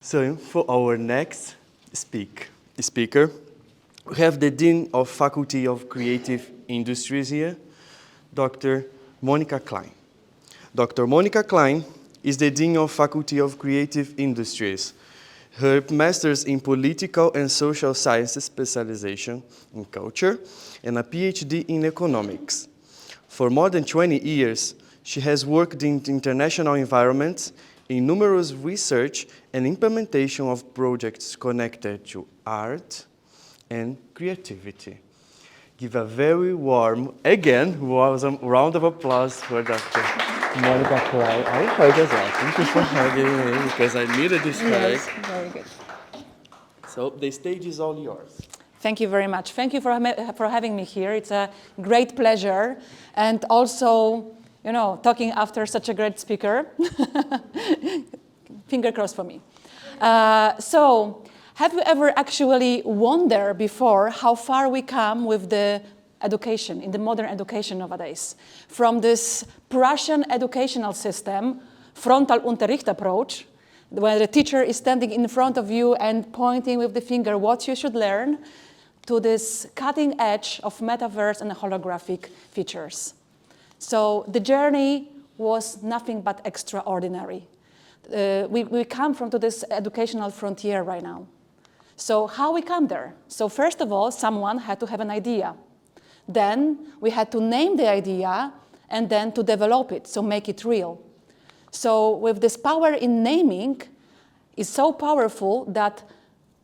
So for our next speaker, we have the Dean of Faculty of Creative Industries here, Dr. Monika Klein. Dr. Monika Klein is the Dean of Faculty of Creative Industries. Her master's in political and social sciences specialization in culture and a PhD in economics. For more than 20 years, she has worked in international environments in numerous research and implementation of projects connected to art and creativity. Give a very warm round of applause for Dr. Monika Klein. I hug as well. Thank you for hugging me because I needed this hug. Yes, very good. So the stage is all yours. Thank you very much. Thank you for having me here. It's a great pleasure. And also, you know, talking after such a great speaker. Finger crossed for me. So, have you ever actually wondered before how far we come with the education, in the modern education nowadays? From this Prussian educational system, Frontalunterricht approach, where the teacher is standing in front of you and pointing with the finger what you should learn, to this cutting edge of metaverse and holographic features. So the journey was nothing but extraordinary. We come from to this educational frontier right now. So how we come there? So first of all, someone had to have an idea. Then we had to name the idea and then to develop it, so make it real. So with this power in naming is so powerful that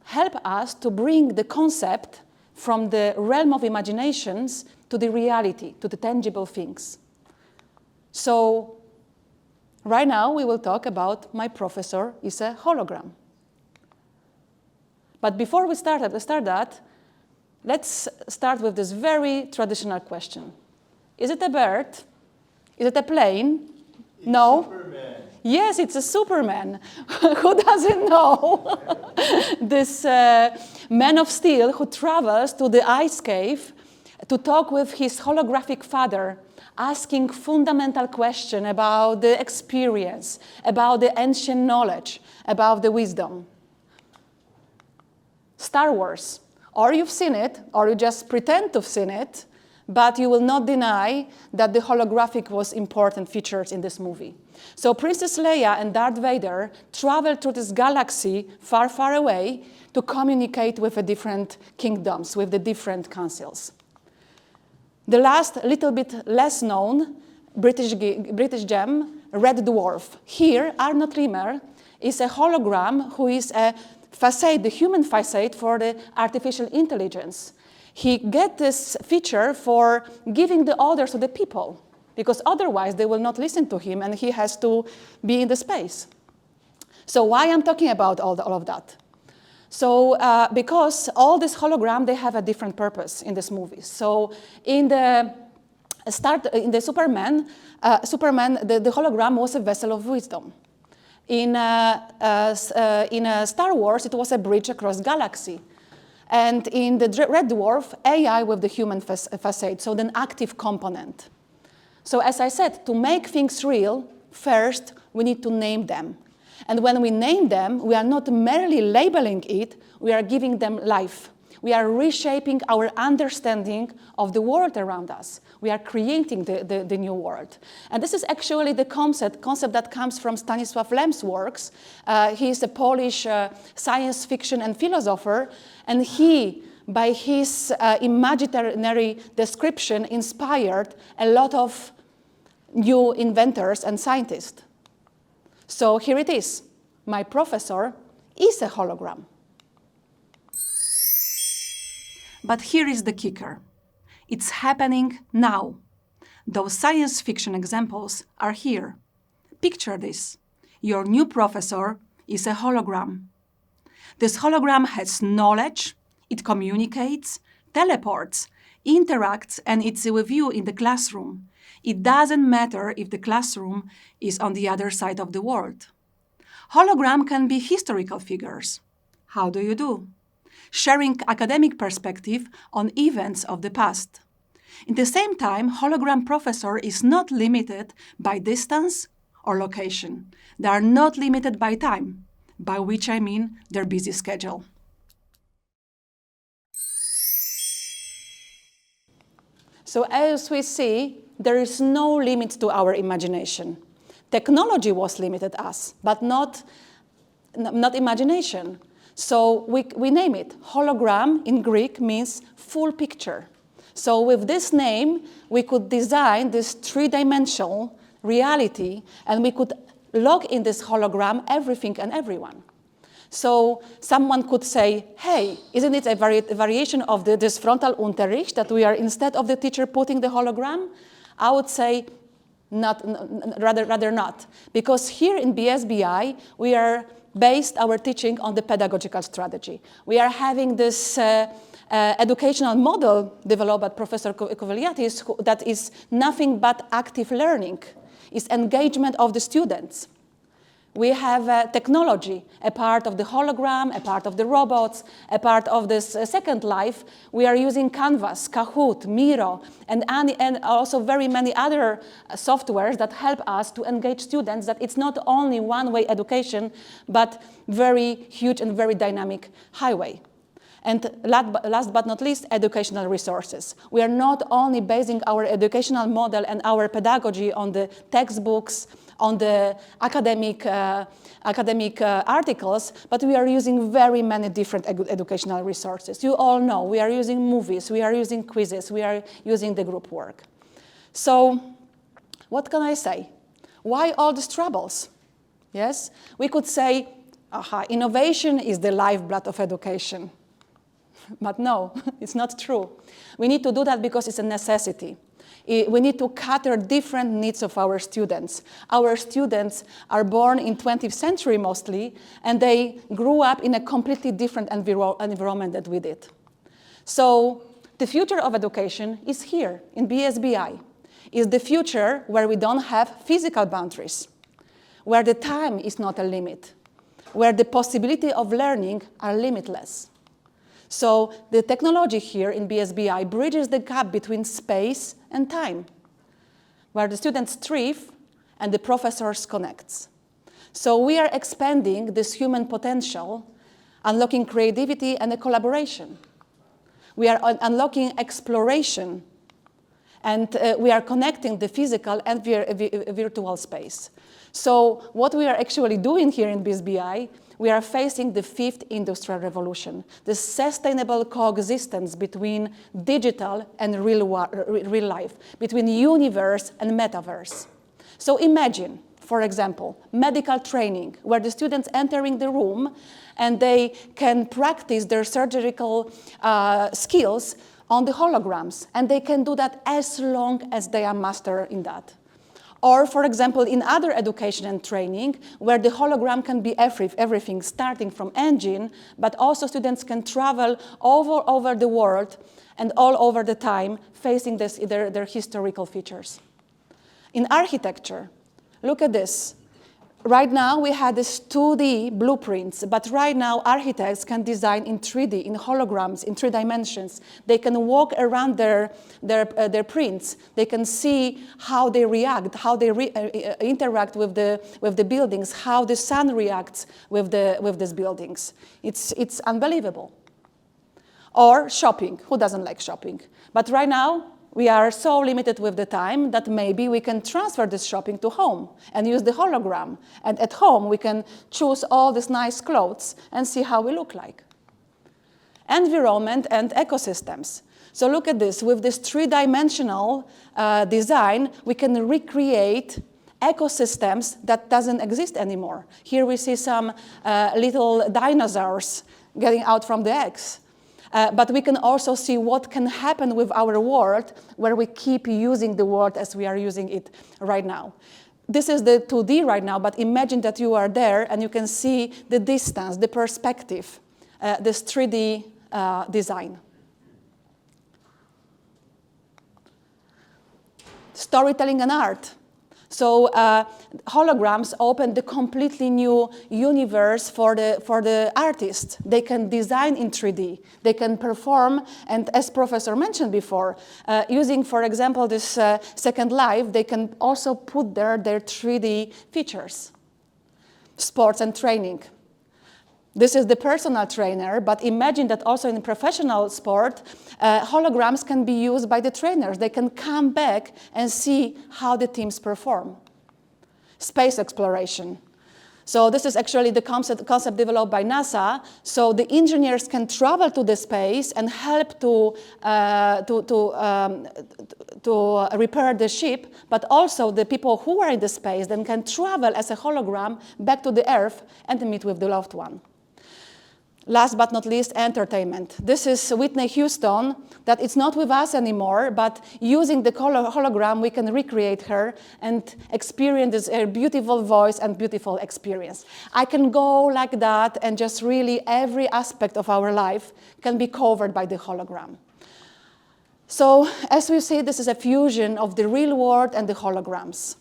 help us to bring the concept from the realm of imaginations to the reality, to the tangible things. So right now we will talk about my professor is a hologram. But before we start that, let's start with this very traditional question. Is it a bird? Is it a plane? No? Superman. Yes, it's a Superman. Who doesn't know? This man of steel who travels to the ice cave to talk with his holographic father, asking fundamental questions about the experience, about the ancient knowledge, about the wisdom. Star Wars. Or you've seen it, or you just pretend to have seen it, but you will not deny that the holographic was important features in this movie. So Princess Leia and Darth Vader traveled through this galaxy far, far away to communicate with the different kingdoms, with the different councils. The last, little bit less known British gem, Red Dwarf. Here, Arnold Rimmer is a hologram who is a facade, the human facade for the artificial intelligence. He gets this feature for giving the orders to the people, because otherwise they will not listen to him and he has to be in the space. So why I'm talking about all of that? So because all this hologram, they have a different purpose in this movie. So in the Superman, the hologram was a vessel of wisdom. In Star Wars, it was a bridge across galaxy. And in the Red Dwarf, AI with the human facade, so an active component. So as I said, to make things real, first, we need to name them. And when we name them, we are not merely labeling it, we are giving them life. We are reshaping our understanding of the world around us. We are creating the new world. And this is actually the concept that comes from Stanisław Lem's works. He is a Polish science fiction and philosopher, and he, by his imaginary description, inspired a lot of new inventors and scientists. So here it is. My professor is a hologram. But here is the kicker. It's happening now. Those science fiction examples are here. Picture this. Your new professor is a hologram. This hologram has knowledge, it communicates, teleports, interacts, and it's with you in the classroom. It doesn't matter if the classroom is on the other side of the world. Hologram can be historical figures. How do you do? Sharing academic perspective on events of the past. In the same time, hologram professor is not limited by distance or location. They are not limited by time. by which I mean their busy schedule. So as we see, there is no limit to our imagination. Technology was limited us, but not imagination. So we name it. Hologram in Greek means full picture. So with this name, we could design this three-dimensional reality, and we could log in this hologram everything and everyone. So someone could say, hey, isn't it a variation of this Frontalunterricht that we are, instead of the teacher putting the hologram? I would say rather not. Because here in BSBI, we are based our teaching on the pedagogical strategy. We are having this educational model developed by Professor Kouveliatis that is nothing but active learning. It's engagement of the students. We have technology, a part of the hologram, a part of the robots, a part of this second life. We are using Canvas, Kahoot, Miro, and also very many other softwares that help us to engage students, that it's not only one-way education, but very huge and very dynamic highway. And last but not least, educational resources. We are not only basing our educational model and our pedagogy on the textbooks, on the academic articles, but we are using very many different educational resources. You all know we are using movies, we are using quizzes, we are using the group work. So what can I say? Why all these troubles? Yes, we could say, innovation is the lifeblood of education. But no, it's not true. We need to do that because it's a necessity. We need to cater different needs of our students. Our students are born in 20th century mostly, and they grew up in a completely different environment than we did. So the future of education is here in BSBI. Is the future where we don't have physical boundaries, where the time is not a limit, where the possibility of learning are limitless. So the technology here in BSBI bridges the gap between space and time, where the students thrive and the professors connect. So we are expanding this human potential, unlocking creativity and a collaboration. We are unlocking exploration, and we are connecting the physical and virtual space. So what we are actually doing here in BSBI, we are facing the fifth industrial revolution, the sustainable coexistence between digital and real life, between universe and metaverse. So imagine, for example, medical training, where the students entering the room and they can practice their surgical skills on the holograms, and they can do that as long as they are master in that. Or, for example, in other education and training, where the hologram can be everything, starting from engine, but also students can travel over the world and all over the time, facing their historical features. In architecture, look at this. Right now, we had this 2D blueprints, but right now, architects can design in 3D, in holograms, in 3 dimensions. They can walk around their prints. They can see how they react, how they interact with the buildings, how the sun reacts with these buildings. It's unbelievable. Or shopping. Who doesn't like shopping? But right now, we are so limited with the time that maybe we can transfer this shopping to home and use the hologram. And at home, we can choose all these nice clothes and see how we look like. Environment and ecosystems. So look at this. With this 3-dimensional design, we can recreate ecosystems that doesn't exist anymore. Here we see some little dinosaurs getting out from the eggs. But we can also see what can happen with our world where we keep using the world as we are using it right now. This is the 2D right now, but imagine that you are there and you can see the distance, the perspective, this 3D design. Storytelling and art. So holograms open the completely new universe for the artists. They can design in 3D. They can perform, and as Professor mentioned before, using, for example, this Second Life, they can also put there their 3D features. Sports and training. This is the personal trainer, but imagine that also in professional sport, holograms can be used by the trainers. They can come back and see how the teams perform. Space exploration. So this is actually the concept developed by NASA. So the engineers can travel to the space and help to repair the ship, but also the people who are in the space then can travel as a hologram back to the Earth and meet with the loved one. Last but not least, entertainment. This is Whitney Houston, that it's not with us anymore, but using the hologram, we can recreate her and experience her beautiful voice and beautiful experience. I can go like that, and just really every aspect of our life can be covered by the hologram. So, as we see, this is a fusion of the real world and the holograms.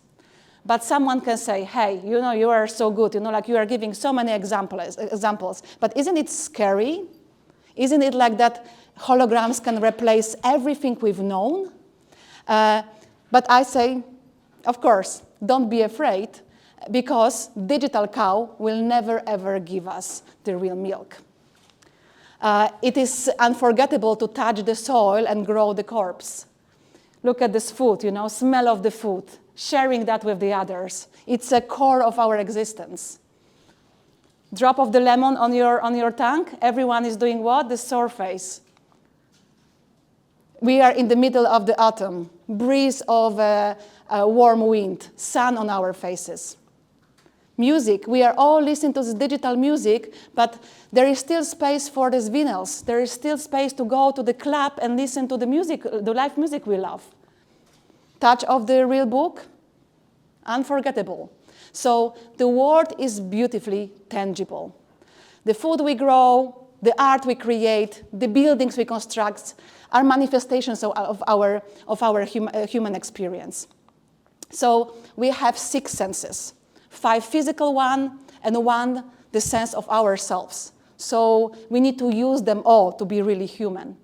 But someone can say, hey, you know, you are so good, you know, like you are giving so many examples. But isn't it scary? Isn't it like that holograms can replace everything we've known? But I say, of course, don't be afraid, because digital cow will never, ever give us the real milk. It is unforgettable to touch the soil and grow the corpse. Look at this food, you know, smell of the food. Sharing that with the others. It's a core of our existence. Drop of the lemon on your tongue, everyone is doing what? The surface. We are in the middle of the autumn, breeze of a warm wind, sun on our faces. Music, we are all listening to this digital music, but there is still space for these vinyls. There is still space to go to the club and listen to the music, the live music we love. Touch of the real book, unforgettable. So the world is beautifully tangible. The food we grow, the art we create, the buildings we construct are manifestations of our human experience. So we have 6 senses, 5 physical ones, and 1 the sense of ourselves. So we need to use them all to be really human.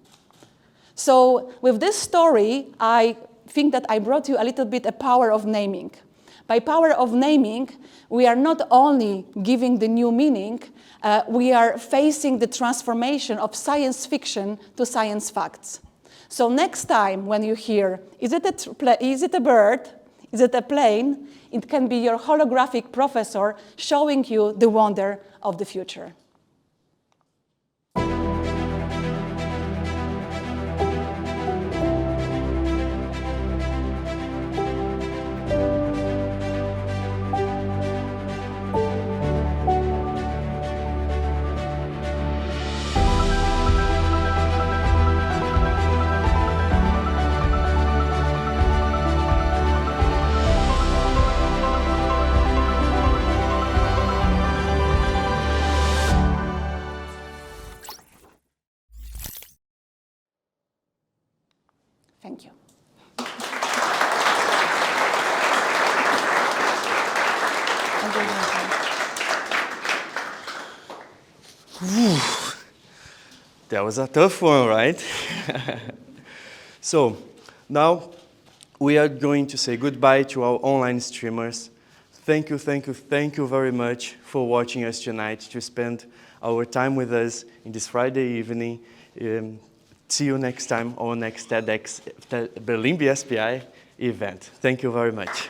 So with this story, I think that I brought you a little bit a power of naming. By power of naming, we are not only giving the new meaning, we are facing the transformation of science fiction to science facts. So next time when you hear, is it a bird? Is it a plane? It can be your holographic professor showing you the wonder of the future. Thank you. That was a tough one, right? So now we are going to say goodbye to our online streamers. Thank you very much for watching us tonight, to spend our time with us in this Friday evening. See you next time on next TEDxBerlin SBI event. Thank you very much.